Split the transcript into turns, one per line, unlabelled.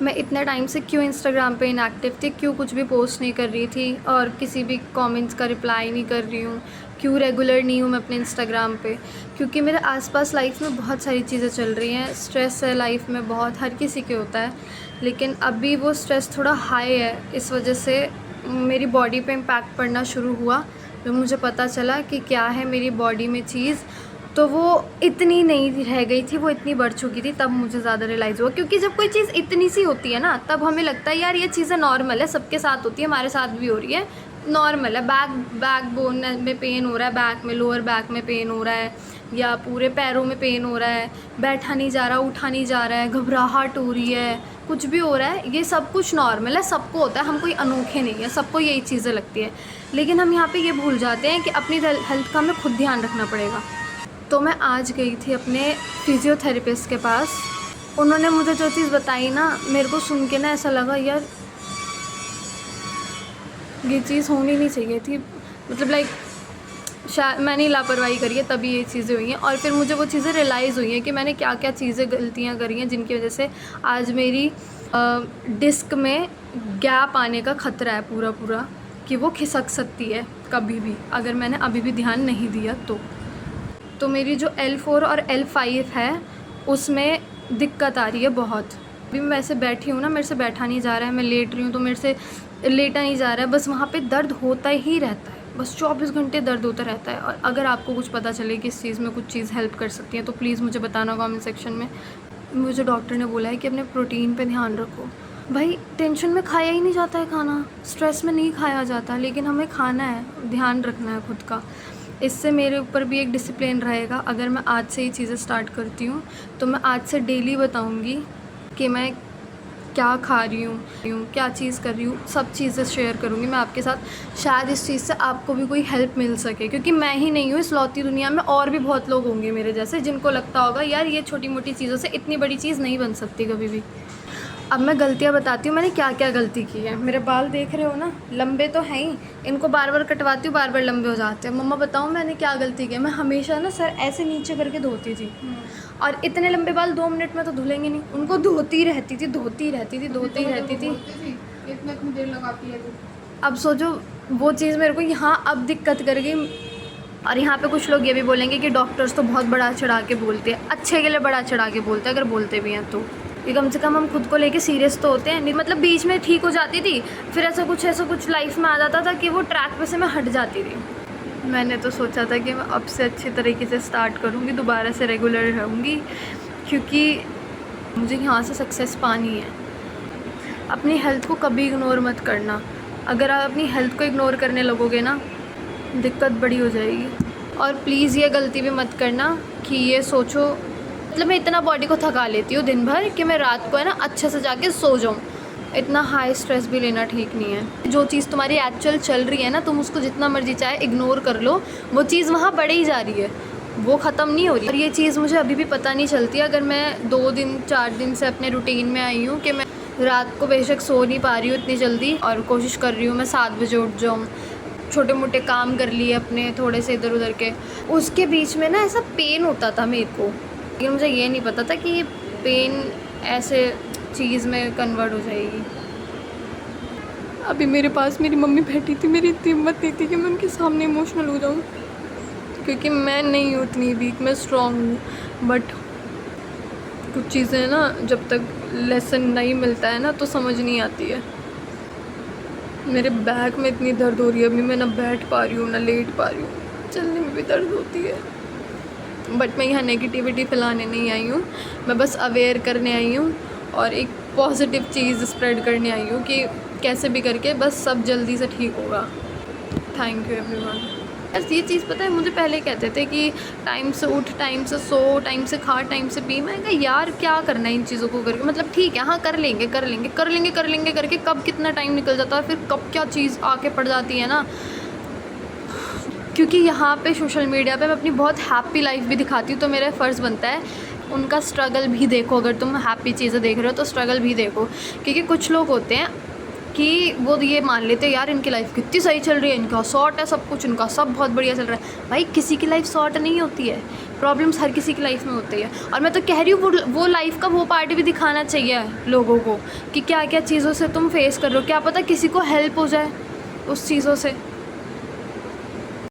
मैं इतने टाइम से क्यों इंस्टाग्राम पे इनएक्टिव थी, क्यों कुछ भी पोस्ट नहीं कर रही थी और किसी भी कमेंट्स का रिप्लाई नहीं कर रही हूँ, क्यों रेगुलर नहीं हूँ मैं अपने इंस्टाग्राम पे। क्योंकि मेरे आसपास लाइफ में बहुत सारी चीज़ें चल रही हैं, स्ट्रेस है लाइफ में बहुत, हर किसी के होता है। लेकिन अभी वो स्ट्रेस थोड़ा हाई है, इस वजह से मेरी बॉडी पे इम्पैक्ट पड़ना शुरू हुआ। जब मुझे पता चला कि क्या है मेरी बॉडी में चीज़, तो वो इतनी नहीं रह गई थी, वो इतनी बढ़ चुकी थी, तब मुझे ज़्यादा रियलाइज़ हुआ। क्योंकि जब कोई चीज़ इतनी सी होती है ना, तब हमें लगता है यार ये चीज़ें नॉर्मल है, सबके साथ होती है, हमारे साथ भी हो रही है, नॉर्मल है। बैक बोन में पेन हो रहा है, बैक में, लोअर बैक में पेन हो रहा है, या पूरे पैरों में पेन हो रहा है, बैठा नहीं जा रहा, उठा नहीं जा रहा है, घबराहट हो रही है, कुछ भी हो रहा है, ये सब कुछ नॉर्मल है, सबको होता है, हम कोई अनोखे नहीं है, सबको यही चीज़ें लगती है। लेकिन हम यहाँ पे ये भूल जाते हैं कि अपनी हेल्थ का हमें खुद ध्यान रखना पड़ेगा। तो मैं आज गई थी अपने फिज़ियोथेरेपिस्ट के पास। उन्होंने मुझे जो चीज़ बताई ना, मेरे को सुन के ना ऐसा लगा यार ये चीज़ होनी नहीं चाहिए थी, मतलब लाइक शायद मैंने लापरवाही करी है तभी ये चीज़ें हुई हैं। और फिर मुझे वो चीज़ें रियलाइज़ हुई हैं कि मैंने क्या क्या चीज़ें गलतियाँ करी हैं, जिनकी वजह से आज मेरी डिस्क में गैप आने का ख़तरा है पूरा कि वो खिसक सकती है कभी भी, अगर मैंने अभी भी ध्यान नहीं दिया तो मेरी जो L4 और L5 है उसमें दिक्कत आ रही है बहुत। अभी मैं वैसे बैठी हूँ ना, मेरे से बैठा नहीं जा रहा है, मैं लेट रही हूँ तो मेरे से लेटा नहीं जा रहा है, बस वहाँ पे दर्द होता ही रहता है, बस 24 घंटे दर्द होता रहता है। और अगर आपको कुछ पता चले कि इस चीज़ में कुछ चीज़ हेल्प कर सकती है तो प्लीज़ मुझे बताना कमेंट सेक्शन में। मुझे डॉक्टर ने बोला है कि अपने प्रोटीन पे ध्यान रखो। भाई टेंशन में खाया ही नहीं जाता है खाना, स्ट्रेस में नहीं खाया जाता, लेकिन हमें खाना है, ध्यान रखना है खुद का। इससे मेरे ऊपर भी एक डिसिप्लिन रहेगा। अगर मैं आज से ही चीज़ें स्टार्ट करती हूँ तो मैं आज से डेली बताऊँगी कि मैं क्या खा रही हूँ, क्या चीज़ कर रही हूँ, सब चीज़ें शेयर करूँगी मैं आपके साथ। शायद इस चीज़ से आपको भी कोई हेल्प मिल सके, क्योंकि मैं ही नहीं हूँ इस लौती दुनिया में, और भी बहुत लोग होंगे मेरे जैसे जिनको लगता होगा यार ये छोटी मोटी चीज़ों से इतनी बड़ी चीज़ नहीं बन सकती कभी भी। अब मैं गलतियाँ बताती हूँ मैंने क्या क्या गलती की है। मेरे बाल देख रहे हो ना, लंबे तो हैं ही, इनको बार बार कटवाती हूँ, बार बार लंबे हो जाते हैं। मम्मा बताऊँ मैंने क्या गलती की है? मैं हमेशा ना सर ऐसे नीचे करके धोती थी, और इतने लंबे बाल 2 मिनट में तो धुलेंगे नहीं, उनको धोती रहती थी।
इतनी देर लगाती है।
अब सोचो वो चीज़ मेरे को यहाँ अब दिक्कत कर गई। और यहाँ पे कुछ लोग ये भी बोलेंगे कि डॉक्टर्स तो बहुत बड़ा चढ़ा के बोलते हैं, अच्छे के लिए बड़ा चढ़ा के बोलते हैं, अगर बोलते भी हैं तो कि कम से कम हम खुद को लेके सीरियस तो होते हैं। नहीं मतलब बीच में ठीक हो जाती थी, फिर ऐसा कुछ लाइफ में आ जाता था कि वो ट्रैक पे से मैं हट जाती थी। मैंने तो सोचा था कि मैं अब से अच्छी तरीके से स्टार्ट करूँगी, दोबारा से रेगुलर रहूँगी, क्योंकि मुझे यहाँ से सक्सेस पानी है। अपनी हेल्थ को कभी इग्नोर मत करना। अगर आप अपनी हेल्थ को इग्नोर करने लगोगे ना, दिक्कत बड़ी हो जाएगी। और प्लीज़ ये गलती भी मत करना कि ये सोचो, मतलब मैं इतना बॉडी को थका लेती हूँ दिन भर कि मैं रात को है ना अच्छे से जाके सो जाऊँ। इतना हाई स्ट्रेस भी लेना ठीक नहीं है। जो चीज़ तुम्हारी एक्चुअल चल रही है ना, तुम उसको जितना मर्जी चाहे इग्नोर कर लो, वो चीज़ वहाँ बढ़े ही जा रही है, वो ख़त्म नहीं हो रही। और ये चीज़ मुझे अभी भी पता नहीं चलती। अगर मैं 2 दिन 4 दिन से अपने रूटीन में आई हूँ कि मैं रात को बेशक सो नहीं पा रही हूँ इतनी जल्दी, और कोशिश कर रही हूँ मैं 7 बजे उठ जाऊँ, छोटे मोटे काम कर लिए अपने थोड़े से इधर उधर के, उसके बीच में ना ऐसा पेन होता था मेरे को, लेकिन मुझे ये नहीं पता था कि ये पेन ऐसे चीज़ में कन्वर्ट हो जाएगी। अभी मेरे पास मेरी मम्मी बैठी थी, मेरी इतनी हिम्मत नहीं थी कि मैं उनके सामने इमोशनल हो जाऊँ, क्योंकि मैं नहीं हूँ उतनी वीक, मैं स्ट्रॉन्ग हूँ। बट कुछ चीज़ें ना जब तक लेसन नहीं मिलता है ना तो समझ नहीं आती है। मेरे बैक में इतनी दर्द हो रही है अभी, मैं ना बैठ पा रही हूँ ना लेट पा रही हूँ, चलने में भी दर्द होती है। बट मैं यहाँ नेगेटिविटी फैलाने नहीं आई हूँ, मैं बस अवेयर करने आई हूँ और एक पॉजिटिव चीज़ स्प्रेड करने आई हूँ कि कैसे भी करके बस सब जल्दी से ठीक होगा। Thank you everyone. बस ये चीज़ पता है, मुझे पहले कहते थे कि टाइम से उठ, टाइम से सो, टाइम से खा, टाइम से पी। मैं कहा यार क्या करना है इन चीज़ों को करके, मतलब ठीक है हाँ कर लेंगे करके कब कितना टाइम निकल जाता है, फिर कब क्या चीज़ आके पड़ जाती है ना। क्योंकि यहाँ पे सोशल मीडिया पे मैं अपनी बहुत हैप्पी लाइफ भी दिखाती हूँ, तो मेरा फ़र्ज़ बनता है उनका स्ट्रगल भी देखो। अगर तुम हैप्पी चीज़ें देख रहे हो तो स्ट्रगल भी देखो, क्योंकि कुछ लोग होते हैं कि वो ये मान लेते हैं यार इनकी लाइफ कितनी सही चल रही है, इनका शॉर्ट है सब कुछ, इनका सब बहुत बढ़िया चल रहा है। भाई किसी की लाइफ शॉर्ट नहीं होती है, प्रॉब्लम्स हर किसी की लाइफ में होती है, और मैं तो कह रही हूँ वो लाइफ का वो पार्ट भी दिखाना चाहिए लोगों को कि क्या क्या चीज़ों से तुम फेस कर रहे हो, क्या पता किसी को हेल्प हो जाए उस चीज़ों से।